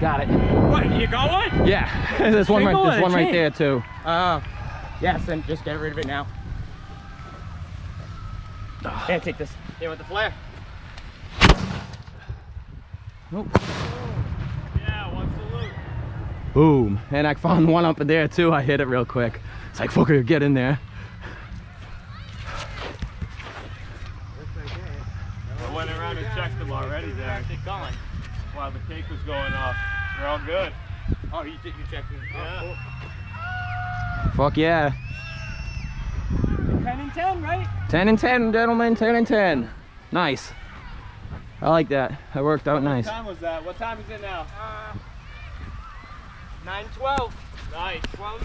got it. What, you got one? Yeah, there's one Single right, or there's one right chain? there too. Yes, then just get rid of it now. And take this. Here with the flare. Nope. Yeah, one salute. Boom. And I found one up in there too. I hit it real quick. It's like, fucker, get in there. I went around and checked them already there. They're gone. While the cake was going off. They're all good. Oh, you checked them. Yeah. Fuck yeah. 10 and 10, right? 10 and 10, gentlemen, 10 and 10. Nice. I like that. That worked out nice. What time was that? What time is it now? 9:12. Nice. 12